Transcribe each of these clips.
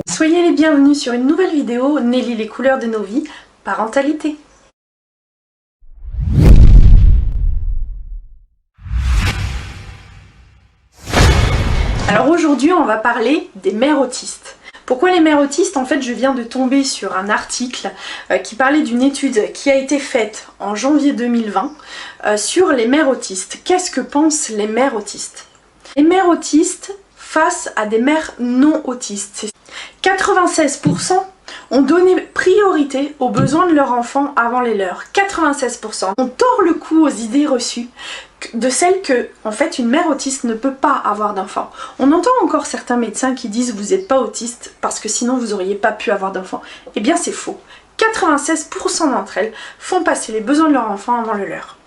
Soyez les bienvenus sur une nouvelle vidéo Nelly les couleurs de nos vies, parentalité. Alors aujourd'hui on va parler des mères autistes. Pourquoi les mères autistes? En fait je viens de tomber sur un article qui parlait d'une étude qui a été faite en janvier 2020 sur les mères autistes. Qu'est-ce que pensent les mères autistes? Les mères autistes face à des mères non autistes. 96% ont donné priorité aux besoins de leur enfant avant les leurs. 96%. On tord le cou aux idées reçues de celles que, en fait, une mère autiste ne peut pas avoir d'enfant. On entend encore certains médecins qui disent vous n'êtes pas autiste parce que sinon vous n'auriez pas pu avoir d'enfant. Eh bien c'est faux. 96% d'entre elles font passer les besoins de leur enfant avant le leur.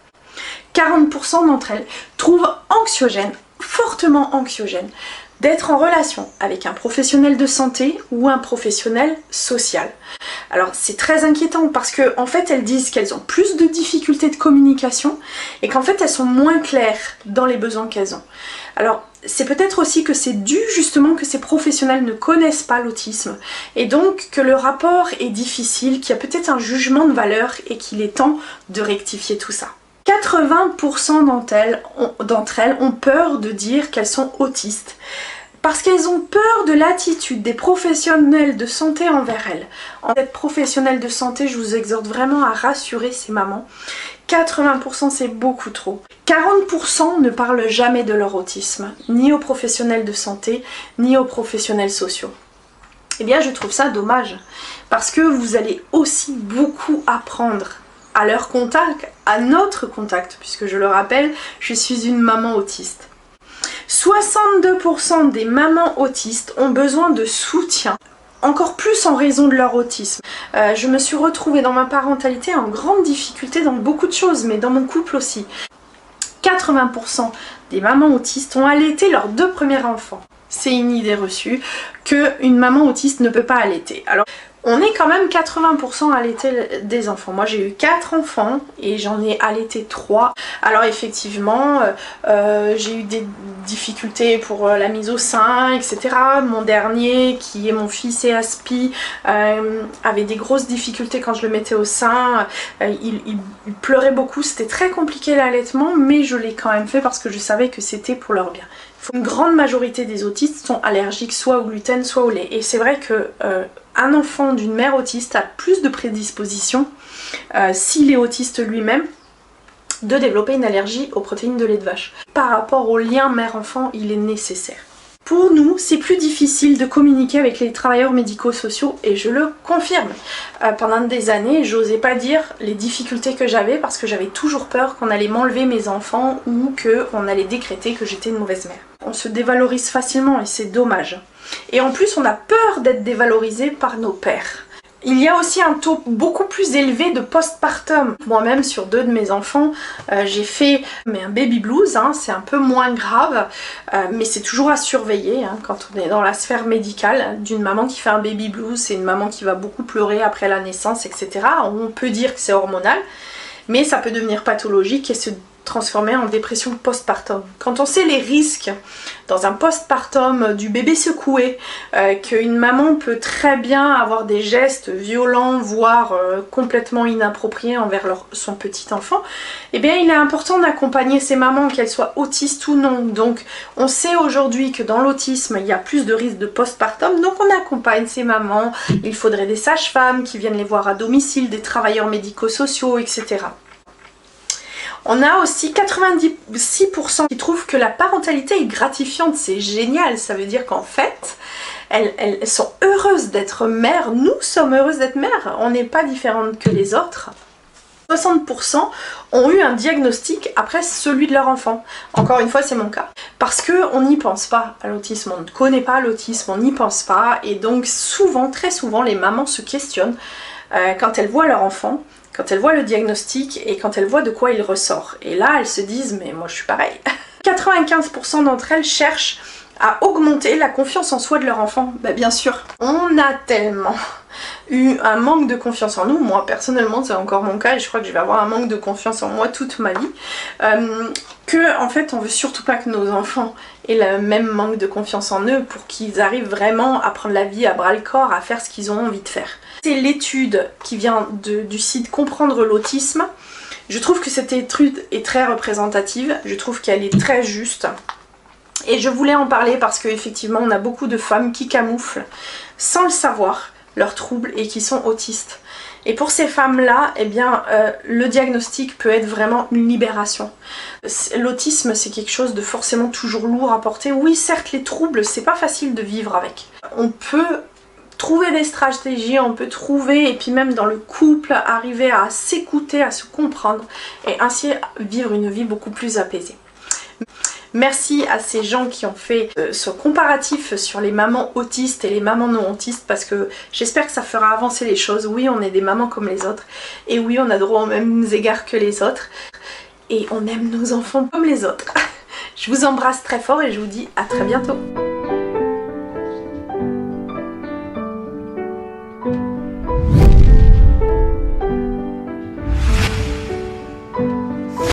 40% d'entre elles trouvent anxiogène, fortement anxiogène, d'être en relation avec un professionnel de santé ou un professionnel social. Alors c'est très inquiétant parce que en fait elles disent qu'elles ont plus de difficultés de communication et qu'en fait elles sont moins claires dans les besoins qu'elles ont. Alors c'est peut-être aussi que c'est dû justement que ces professionnels ne connaissent pas l'autisme et donc que le rapport est difficile, qu'il y a peut-être un jugement de valeur et qu'il est temps de rectifier tout ça. 80% d'entre elles ont peur de dire qu'elles sont autistes parce qu'elles ont peur de l'attitude des professionnels de santé envers elles. En fait, professionnels de santé, je vous exhorte vraiment à rassurer ces mamans. 80% c'est beaucoup trop. 40% ne parlent jamais de leur autisme, ni aux professionnels de santé, ni aux professionnels sociaux. Eh bien je trouve ça dommage, parce que vous allez aussi beaucoup apprendre à leur contact, à notre contact, puisque je le rappelle, je suis une maman autiste. 62% des mamans autistes ont besoin de soutien, encore plus en raison de leur autisme. Je me suis retrouvée dans ma parentalité en grande difficulté dans beaucoup de choses, mais dans mon couple aussi. 80% des mamans autistes ont allaité leurs 2 premiers enfants. C'est une idée reçue qu'une maman autiste ne peut pas allaiter. Alors, on est quand même 80% à allaiter des enfants. Moi j'ai eu 4 enfants et j'en ai allaité 3. Alors effectivement, j'ai eu des difficultés pour la mise au sein, etc. Mon dernier, qui est mon fils et Aspi, avait des grosses difficultés quand je le mettais au sein. Il pleurait beaucoup, c'était très compliqué l'allaitement, mais je l'ai quand même fait parce que je savais que c'était pour leur bien. Une grande majorité des autistes sont allergiques soit au gluten, soit au lait. Et c'est vrai que un enfant d'une mère autiste a plus de prédisposition, s'il est autiste lui-même, de développer une allergie aux protéines de lait de vache. Par rapport au lien mère-enfant, il est nécessaire. Pour nous, c'est plus difficile de communiquer avec les travailleurs médico-sociaux et je le confirme. Pendant des années, j'osais pas dire les difficultés que j'avais parce que j'avais toujours peur qu'on allait m'enlever mes enfants ou qu'on allait décréter que j'étais une mauvaise mère. On se dévalorise facilement et c'est dommage. Et en plus, on a peur d'être dévalorisé par nos pères. Il y a aussi un taux beaucoup plus élevé de postpartum. Moi-même, sur 2 de mes enfants, j'ai fait un baby blues, hein, c'est un peu moins grave, mais c'est toujours à surveiller hein, quand on est dans la sphère médicale. D'une maman qui fait un baby blues, c'est une maman qui va beaucoup pleurer après la naissance, etc. On peut dire que c'est hormonal, mais ça peut devenir pathologique et se transformer en dépression postpartum. Quand on sait les risques dans un postpartum du bébé secoué, qu'une maman peut très bien avoir des gestes violents, voire complètement inappropriés envers son petit enfant, eh bien il est important d'accompagner ces mamans, qu'elles soient autistes ou non. Donc on sait aujourd'hui que dans l'autisme il y a plus de risques de postpartum, donc on accompagne ces mamans. Il faudrait des sages-femmes qui viennent les voir à domicile, des travailleurs médico-sociaux, etc. On a aussi 96% qui trouvent que la parentalité est gratifiante, c'est génial, ça veut dire qu'en fait, elles sont heureuses d'être mères, nous sommes heureuses d'être mères, on n'est pas différentes que les autres. 60% ont eu un diagnostic après celui de leur enfant. Encore une fois, c'est mon cas. Parce qu'on n'y pense pas à l'autisme, on ne connaît pas l'autisme, on n'y pense pas, et donc souvent, très souvent, les mamans se questionnent quand elles voient leur enfant. quand elles voient le diagnostic et quand elles voient de quoi il ressort. Et là, elles se disent, mais moi je suis pareil. 95% d'entre elles cherchent à augmenter la confiance en soi de leur enfant. Bah bien sûr, on a tellement eu un manque de confiance en nous, moi personnellement c'est encore mon cas et je crois que je vais avoir un manque de confiance en moi toute ma vie, que en fait on veut surtout pas que nos enfants aient le même manque de confiance en eux pour qu'ils arrivent vraiment à prendre la vie à bras le corps, à faire ce qu'ils ont envie de faire. C'est l'étude qui vient du site Comprendre l'autisme. Je trouve que cette étude est très représentative, je trouve qu'elle est très juste. Et je voulais en parler parce qu'effectivement on a beaucoup de femmes qui camouflent sans le savoir leurs troubles et qui sont autistes. Et pour ces femmes-là, eh bien, le diagnostic peut être vraiment une libération. L'autisme, c'est quelque chose de forcément toujours lourd à porter. Oui, certes, les troubles, c'est pas facile de vivre avec. On peut trouver des stratégies, on peut trouver, et puis même dans le couple, arriver à s'écouter, à se comprendre, et ainsi vivre une vie beaucoup plus apaisée. Merci à ces gens qui ont fait ce comparatif sur les mamans autistes et les mamans non autistes parce que j'espère que ça fera avancer les choses. Oui, on est des mamans comme les autres et oui, on a droit aux mêmes égards que les autres et on aime nos enfants comme les autres. Je vous embrasse très fort et je vous dis à très bientôt.